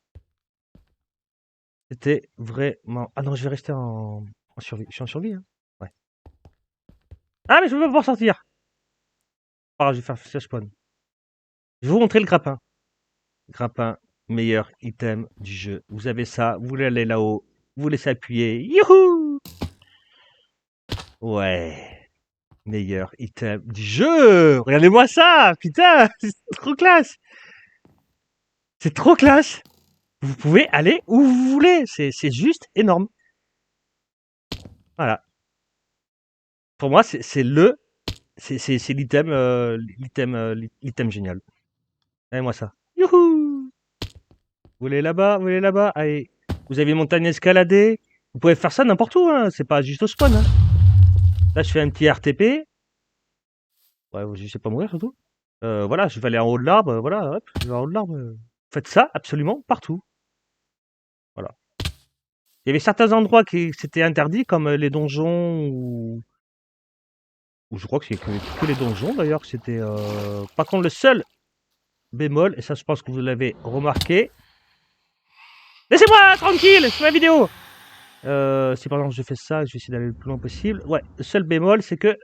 C'était vraiment. Ah non, je vais rester en survie. Je suis en survie, hein. Ouais. Ah, mais je veux pas pouvoir sortir. Ah, je vais faire slash spawn. Je vais vous montrer le grappin. Grappin, meilleur item du jeu. Vous avez ça, vous voulez aller là-haut, vous laissez appuyer. Youhou! Ouais, meilleur item du jeu. Regardez-moi ça, putain, c'est trop classe. C'est trop classe. Vous pouvez aller où vous voulez. C'est juste énorme. Voilà. Pour moi, c'est l'item génial. Regardez-moi ça. Youhou! Vous voulez là-bas, vous voulez là-bas. Allez, vous avez une montagne escaladée. Vous pouvez faire ça n'importe où, hein. C'est pas juste au spawn, hein. Là, je fais un petit RTP. Ouais, je sais pas mourir surtout. Voilà, je vais aller en haut de l'arbre. Voilà, hop, je vais en haut de l'arbre. Faites ça absolument partout. Voilà. Il y avait certains endroits qui c'était interdit, comme les donjons ou je crois que c'est que les donjons d'ailleurs. C'était. Par contre, le seul bémol, et ça, je pense que vous l'avez remarqué. Laissez-moi tranquille, c'est ma vidéo. Si par exemple je fais ça, je vais essayer d'aller le plus loin possible. Ouais, le seul bémol, c'est que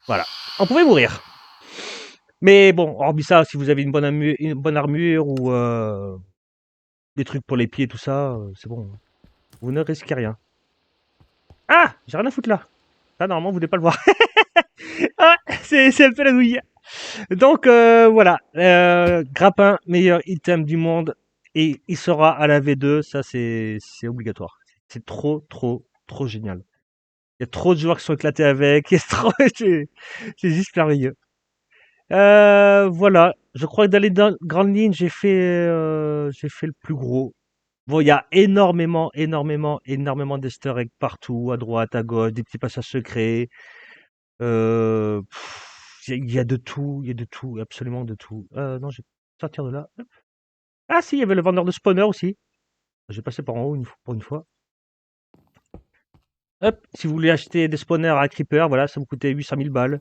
voilà, on pouvait mourir. Mais bon, hormis ça, si vous avez une bonne armure ou des trucs pour les pieds, tout ça, c'est bon. Vous ne risquez rien. Ah, j'ai rien à foutre là. Ça, normalement, vous ne devez pas le voir. Ah, c'est un peu la douille. Donc, voilà. Grappin, meilleur item du monde. Et il sera à la V2. Ça, c'est obligatoire. C'est trop, trop, trop génial. Il y a trop de joueurs qui sont éclatés avec. C'est juste merveilleux. Voilà. Je crois que dans les grandes lignes, j'ai fait le plus gros. Bon, il y a énormément d'easter eggs partout, à droite, à gauche, des petits passages secrets. Il y a de tout, il y a de tout, absolument de tout. Non, je vais sortir de là. Hop. Ah si, il y avait le vendeur de spawner aussi. J'ai passé par en haut pour une fois. Hop, si vous voulez acheter des spawners à creeper, voilà, ça vous coûtait 800 000 balles.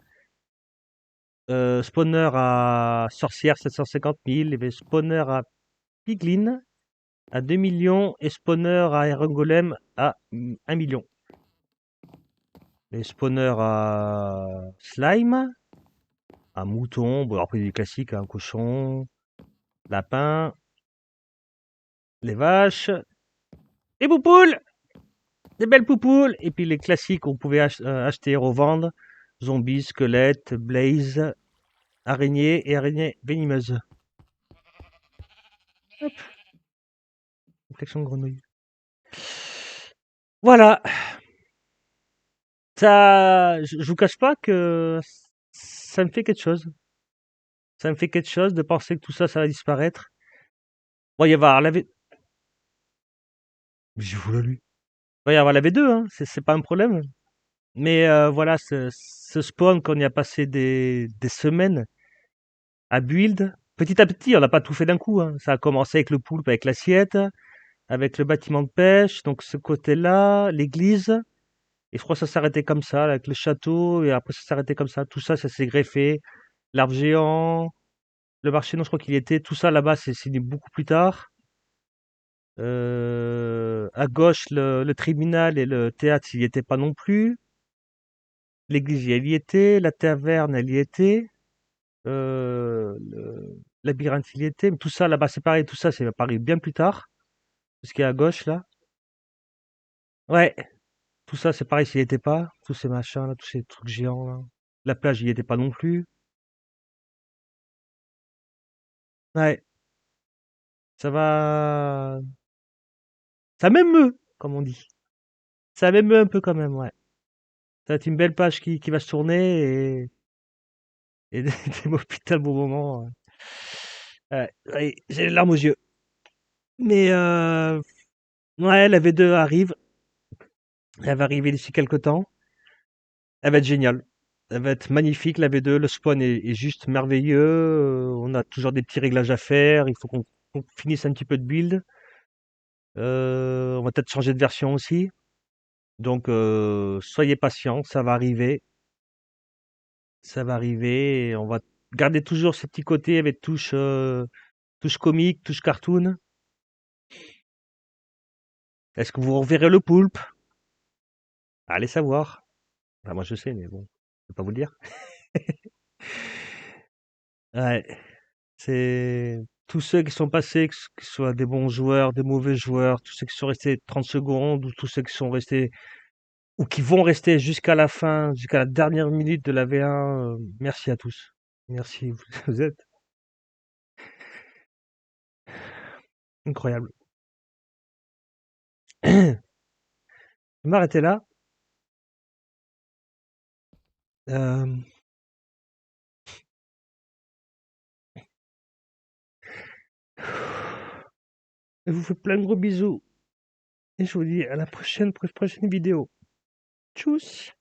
Spawner à sorcière, 750 000. Il y avait spawner à piglin à 2 millions et spawner à Iron Golem à 1 million. Les spawners à slime, à mouton, bon après des classiques, un cochon, lapin, les vaches, les poupoules, des belles poupoules, et puis les classiques qu'on pouvait acheter et revendre, zombies, squelettes, blaze, araignées et araignées venimeuses. Hop, une collection de grenouilles. Voilà, ça, je vous cache pas que ça me fait quelque chose. Ça me fait quelque chose de penser que tout ça, ça va disparaître. Bon, il va y avoir la V... J'ai voulu lui. Il va y avoir la V2, hein, c'est pas un problème. Mais voilà, ce spawn, qu'on y a passé des semaines à build, petit à petit, on n'a pas tout fait d'un coup, hein. Ça a commencé avec le poulpe, avec l'assiette. avec le bâtiment de pêche, donc ce côté-là, l'église, et je crois que ça s'arrêtait comme ça, là, avec le château, et après ça s'arrêtait comme ça. Tout ça, ça s'est greffé. L'arbre géant, le marché, non, je crois qu'il y était. Tout ça là-bas, c'est né beaucoup plus tard. À gauche, le tribunal et le théâtre, il n'y était pas non plus. L'église, elle y était. La taverne, elle y était. Le labyrinthe, il y était. Mais tout ça là-bas, c'est pareil. Tout ça, c'est apparu bien plus tard. Ce qui est à gauche, là. Ouais, tout ça, c'est pareil, s'il n'y était pas. Tous ces machins, là, tous ces trucs géants, là. La plage, il n'y était pas non plus. Ouais, ça va. Ça m'émeut, comme on dit. Ça m'émeut un peu quand même, ouais. Ça va être une belle page qui va se tourner et des mots putain de beaux moments. Ouais, ouais, j'ai les larmes aux yeux. Mais ouais, la V2 arrive. Elle va arriver d'ici quelques temps. Elle va être géniale. Elle va être magnifique, la V2. Le spawn est juste merveilleux. On a toujours des petits réglages à faire. Il faut qu'on finisse un petit peu de build. On va peut-être changer de version aussi. Donc, soyez patients, ça va arriver. Ça va arriver. Et on va garder toujours ces petits côtés avec touche comique, touche cartoon. Est-ce que vous reverrez le poulpe? Allez savoir. Enfin, moi je sais, mais bon, je vais pas vous le dire. Ouais, c'est tous ceux qui sont passés, que ce soit des bons joueurs, des mauvais joueurs, tous ceux qui sont restés 30 secondes, ou tous ceux qui sont restés, ou qui vont rester jusqu'à la fin, jusqu'à la dernière minute de la V1. Merci à tous. Merci, vous êtes incroyables. Je vais m'arrêter là. Euh, je vous fais plein de gros bisous. Et je vous dis à la prochaine, pour une prochaine vidéo. Tchuss!